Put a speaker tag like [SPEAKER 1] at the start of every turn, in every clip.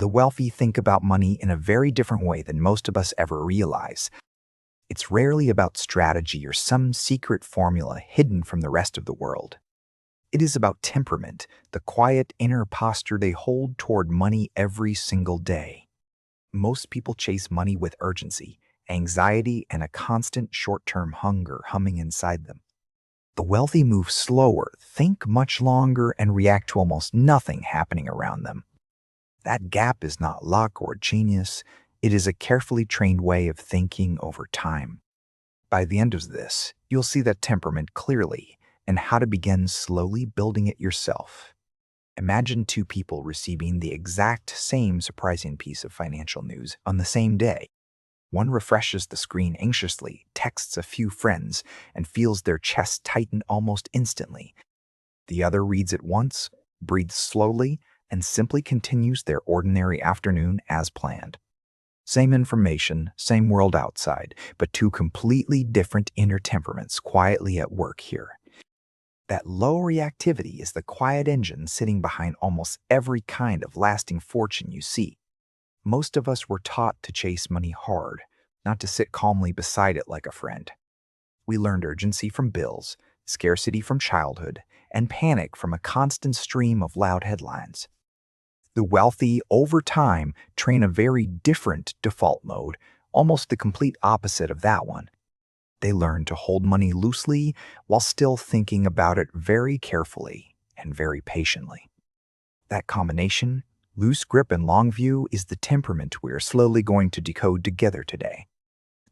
[SPEAKER 1] The wealthy think about money in a very different way than most of us ever realize. It's rarely about strategy or some secret formula hidden from the rest of the world. It is about temperament, the quiet inner posture they hold toward money every single day. Most people chase money with urgency, anxiety, and a constant short-term hunger humming inside them. The wealthy move slower, think much longer, and react to almost nothing happening around them. That gap is not luck or genius. It is a carefully trained way of thinking over time. By the end of this, you'll see that temperament clearly and how to begin slowly building it yourself. Imagine two people receiving the exact same surprising piece of financial news on the same day. One refreshes the screen anxiously, texts a few friends, and feels their chest tighten almost instantly. The other reads it once, breathes slowly, and simply continues their ordinary afternoon as planned. Same information, same world outside, but two completely different inner temperaments quietly at work here. That low reactivity is the quiet engine sitting behind almost every kind of lasting fortune you see. Most of us were taught to chase money hard, not to sit calmly beside it like a friend. We learned urgency from bills, scarcity from childhood, and panic from a constant stream of loud headlines. The wealthy, over time, train a very different default mode, almost the complete opposite of that one. They learn to hold money loosely while still thinking about it very carefully and very patiently. That combination, loose grip and long view, is the temperament we're slowly going to decode together today.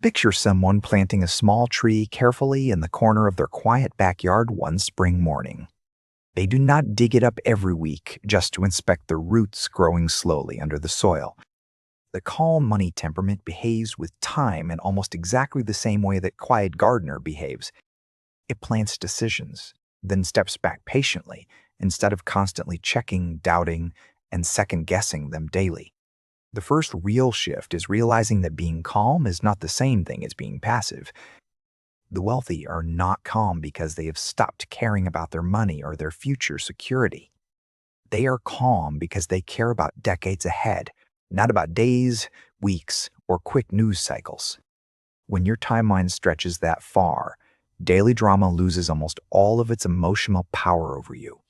[SPEAKER 1] Picture someone planting a small tree carefully in the corner of their quiet backyard one spring morning. They do not dig it up every week just to inspect the roots growing slowly under the soil. The calm money temperament behaves with time in almost exactly the same way that quiet gardener behaves. It plants decisions, then steps back patiently instead of constantly checking, doubting, and second-guessing them daily. The first real shift is realizing that being calm is not the same thing as being passive. The wealthy are not calm because they have stopped caring about their money or their future security. They are calm because they care about decades ahead, not about days, weeks, or quick news cycles. When your timeline stretches that far, daily drama loses almost all of its emotional power over you.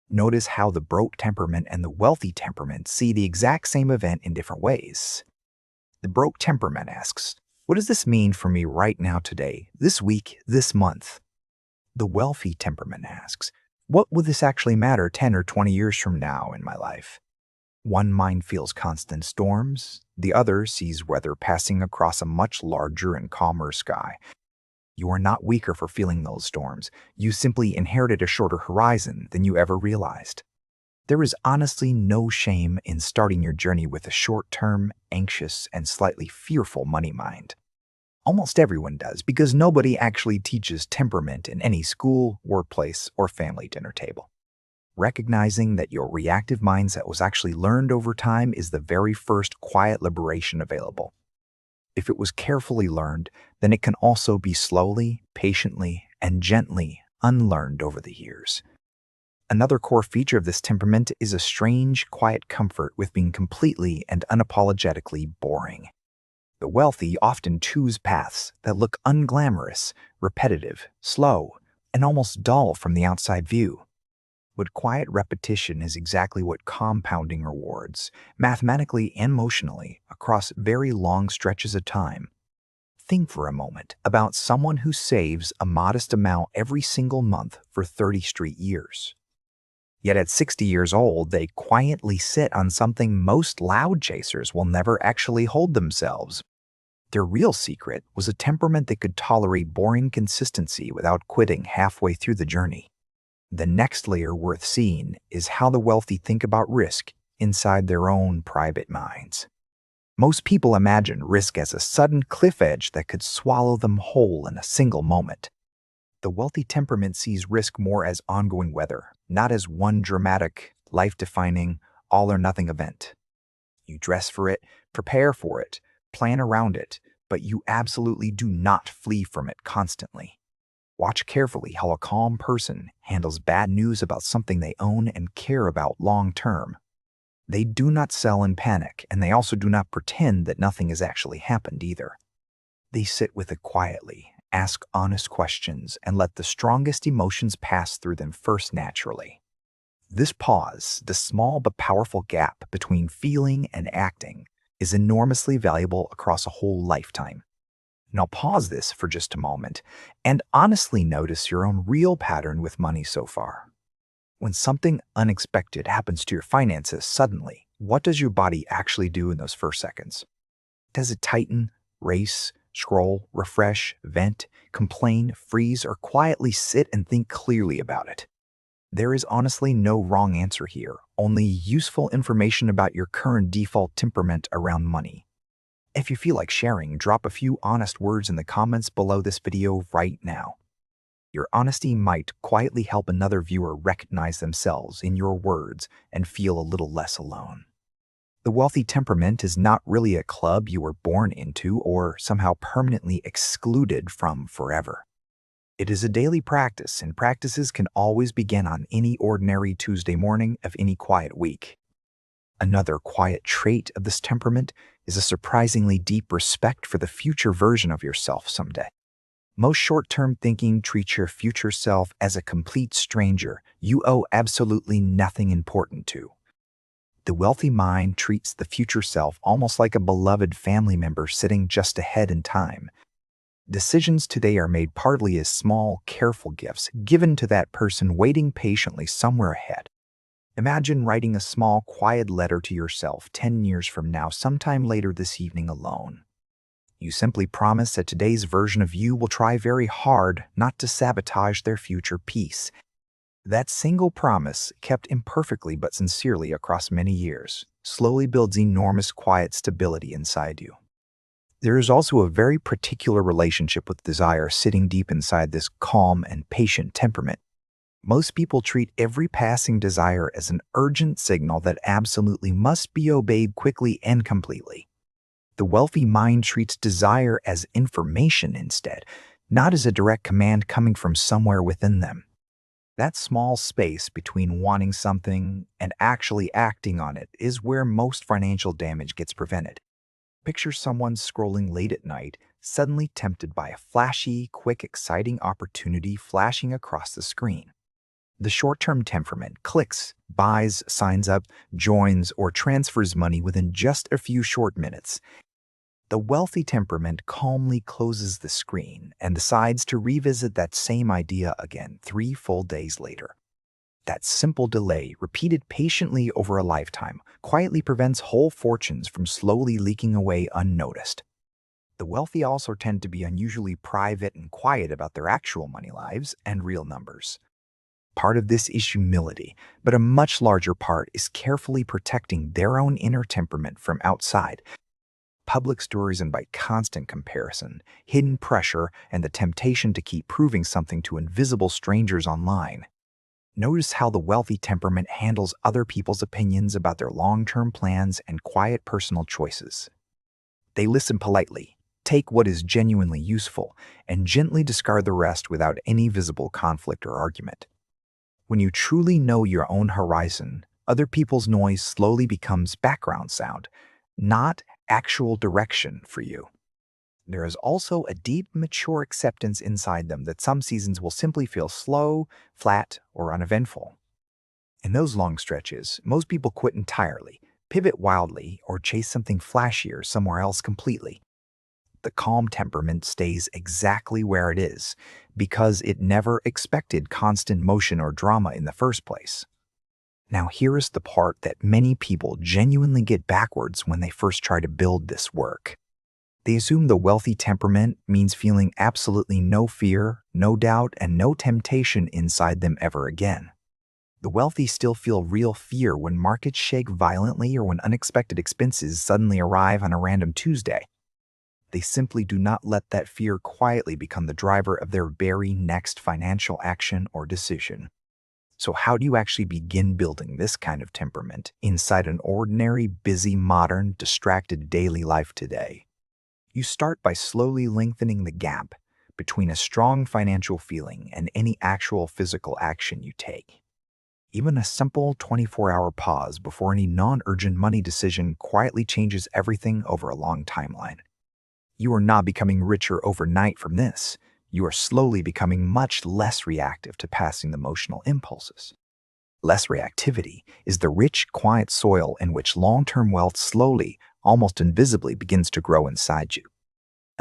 [SPEAKER 1] Notice how the broke temperament and the wealthy temperament see the exact same event in different ways. The broke temperament asks, "What does this mean for me right now, today, this week, this month?" The wealthy temperament asks, "What would this actually matter 10 or 20 years from now in my life?" One mind feels constant storms, the other sees weather passing across a much larger and calmer sky. You are not weaker for feeling those storms. You simply inherited a shorter horizon than you ever realized. There is honestly no shame in starting your journey with a short-term, anxious, and slightly fearful money mind. Almost everyone does, because nobody actually teaches temperament in any school, workplace, or family dinner table. Recognizing that your reactive mindset was actually learned over time is the very first quiet liberation available. If it was carefully learned, then it can also be slowly, patiently, and gently unlearned over the years. Another core feature of this temperament is a strange, quiet comfort with being completely and unapologetically boring. The wealthy often choose paths that look unglamorous, repetitive, slow, and almost dull from the outside view. But quiet repetition is exactly what compounding rewards, mathematically and emotionally, across very long stretches of time. Think for a moment about someone who saves a modest amount every single month for 30 straight years. Yet at 60 years old, they quietly sit on something most loud chasers will never actually hold themselves. Their real secret was a temperament that could tolerate boring consistency without quitting halfway through the journey. The next layer worth seeing is how the wealthy think about risk inside their own private minds. Most people imagine risk as a sudden cliff edge that could swallow them whole in a single moment. The wealthy temperament sees risk more as ongoing weather, not as one dramatic, life-defining, all-or-nothing event. You dress for it, prepare for it, plan around it, but you absolutely do not flee from it constantly. Watch carefully how a calm person handles bad news about something they own and care about long-term. They do not sell in panic, and they also do not pretend that nothing has actually happened either. They sit with it quietly, ask honest questions, and let the strongest emotions pass through them first naturally. This pause, the small but powerful gap between feeling and acting, is enormously valuable across a whole lifetime. Now pause this for just a moment and honestly notice your own real pattern with money so far. When something unexpected happens to your finances suddenly, what does your body actually do in those first seconds? Does it tighten, race, scroll, refresh, vent, complain, freeze, or quietly sit and think clearly about it? There is honestly no wrong answer here, only useful information about your current default temperament around money. If you feel like sharing, drop a few honest words in the comments below this video right now. Your honesty might quietly help another viewer recognize themselves in your words and feel a little less alone. The wealthy temperament is not really a club you were born into or somehow permanently excluded from forever. It is a daily practice, and practices can always begin on any ordinary Tuesday morning of any quiet week. Another quiet trait of this temperament is a surprisingly deep respect for the future version of yourself someday. Most short-term thinking treats your future self as a complete stranger you owe absolutely nothing important to. The wealthy mind treats the future self almost like a beloved family member sitting just ahead in time. Decisions today are made partly as small, careful gifts given to that person waiting patiently somewhere ahead. Imagine writing a small, quiet letter to yourself 10 years from now, sometime later this evening alone. You simply promise that today's version of you will try very hard not to sabotage their future peace. That single promise, kept imperfectly but sincerely across many years, slowly builds enormous quiet stability inside you. There is also a very particular relationship with desire sitting deep inside this calm and patient temperament. Most people treat every passing desire as an urgent signal that absolutely must be obeyed quickly and completely. The wealthy mind treats desire as information instead, not as a direct command coming from somewhere within them. That small space between wanting something and actually acting on it is where most financial damage gets prevented. Picture someone scrolling late at night, suddenly tempted by a flashy, quick, exciting opportunity flashing across the screen. The short-term temperament clicks, buys, signs up, joins, or transfers money within just a few short minutes. The wealthy temperament calmly closes the screen and decides to revisit that same idea again 3 full days later. That simple delay, repeated patiently over a lifetime, quietly prevents whole fortunes from slowly leaking away unnoticed. The wealthy also tend to be unusually private and quiet about their actual money lives and real numbers. Part of this is humility, but a much larger part is carefully protecting their own inner temperament from outside. Public stories invite constant comparison, hidden pressure, and the temptation to keep proving something to invisible strangers online. Notice how the wealthy temperament handles other people's opinions about their long-term plans and quiet personal choices. They listen politely, take what is genuinely useful, and gently discard the rest without any visible conflict or argument. When you truly know your own horizon, other people's noise slowly becomes background sound, not actual direction for you. There is also a deep, mature acceptance inside them that some seasons will simply feel slow, flat, or uneventful. In those long stretches, most people quit entirely, pivot wildly, or chase something flashier somewhere else completely. The calm temperament stays exactly where it is because it never expected constant motion or drama in the first place. Now here is the part that many people genuinely get backwards when they first try to build this work. They assume the wealthy temperament means feeling absolutely no fear, no doubt, and no temptation inside them ever again. The wealthy still feel real fear when markets shake violently or when unexpected expenses suddenly arrive on a random Tuesday. They simply do not let that fear quietly become the driver of their very next financial action or decision. So how do you actually begin building this kind of temperament inside an ordinary, busy, modern, distracted daily life today? You start by slowly lengthening the gap between a strong financial feeling and any actual physical action you take. Even a simple 24-hour pause before any non-urgent money decision quietly changes everything over a long timeline. You are not becoming richer overnight from this. You are slowly becoming much less reactive to passing emotional impulses. Less reactivity is the rich, quiet soil in which long-term wealth slowly, almost invisibly, begins to grow inside you.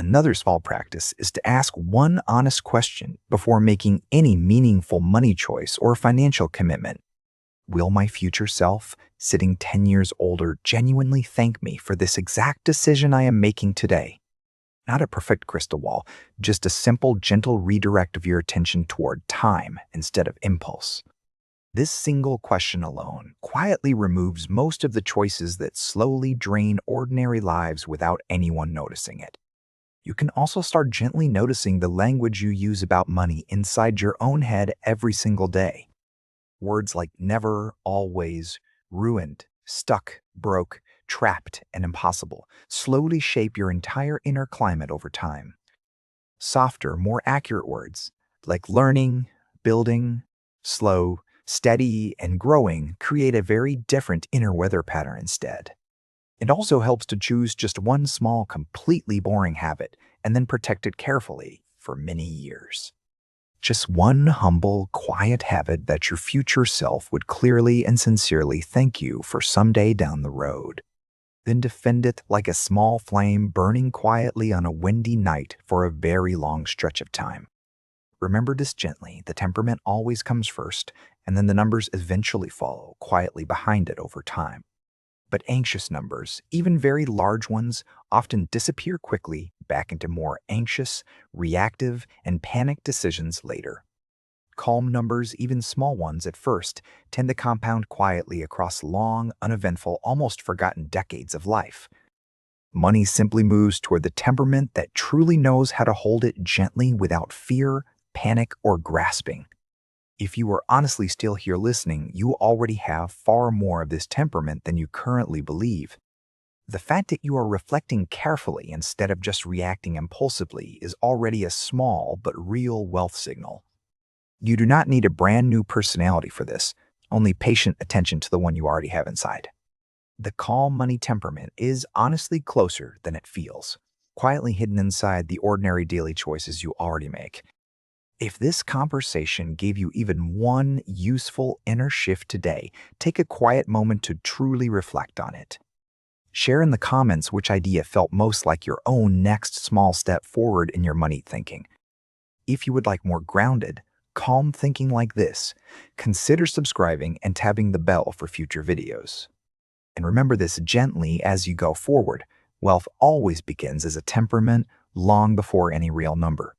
[SPEAKER 1] Another small practice is to ask one honest question before making any meaningful money choice or financial commitment. Will my future self, sitting 10 years older, genuinely thank me for this exact decision I am making today? Not a perfect crystal ball, just a simple, gentle redirect of your attention toward time instead of impulse. This single question alone quietly removes most of the choices that slowly drain ordinary lives without anyone noticing it. You can also start gently noticing the language you use about money inside your own head every single day. Words like never, always, ruined, stuck, broke, trapped, and impossible slowly shape your entire inner climate over time. Softer, more accurate words like learning, building, slow, steady, and growing create a very different inner weather pattern instead. It also helps to choose just one small, completely boring habit and then protect it carefully for many years. Just one humble, quiet habit that your future self would clearly and sincerely thank you for someday down the road. Then defend it like a small flame burning quietly on a windy night for a very long stretch of time. Remember this gently. The temperament always comes first, and then the numbers eventually follow quietly behind it over time. But anxious numbers, even very large ones, often disappear quickly back into more anxious, reactive, and panicked decisions later. Calm numbers, even small ones at first, tend to compound quietly across long, uneventful, almost forgotten decades of life. Money simply moves toward the temperament that truly knows how to hold it gently without fear, panic, or grasping. If you are honestly still here listening, you already have far more of this temperament than you currently believe. The fact that you are reflecting carefully instead of just reacting impulsively is already a small but real wealth signal. You do not need a brand new personality for this, only patient attention to the one you already have inside. The calm money temperament is honestly closer than it feels, quietly hidden inside the ordinary daily choices you already make. If this conversation gave you even one useful inner shift today, take a quiet moment to truly reflect on it. Share in the comments which idea felt most like your own next small step forward in your money thinking. If you would like more grounded, calm thinking like this, consider subscribing and tapping the bell for future videos. And remember this gently as you go forward. Wealth always begins as a temperament long before any real number.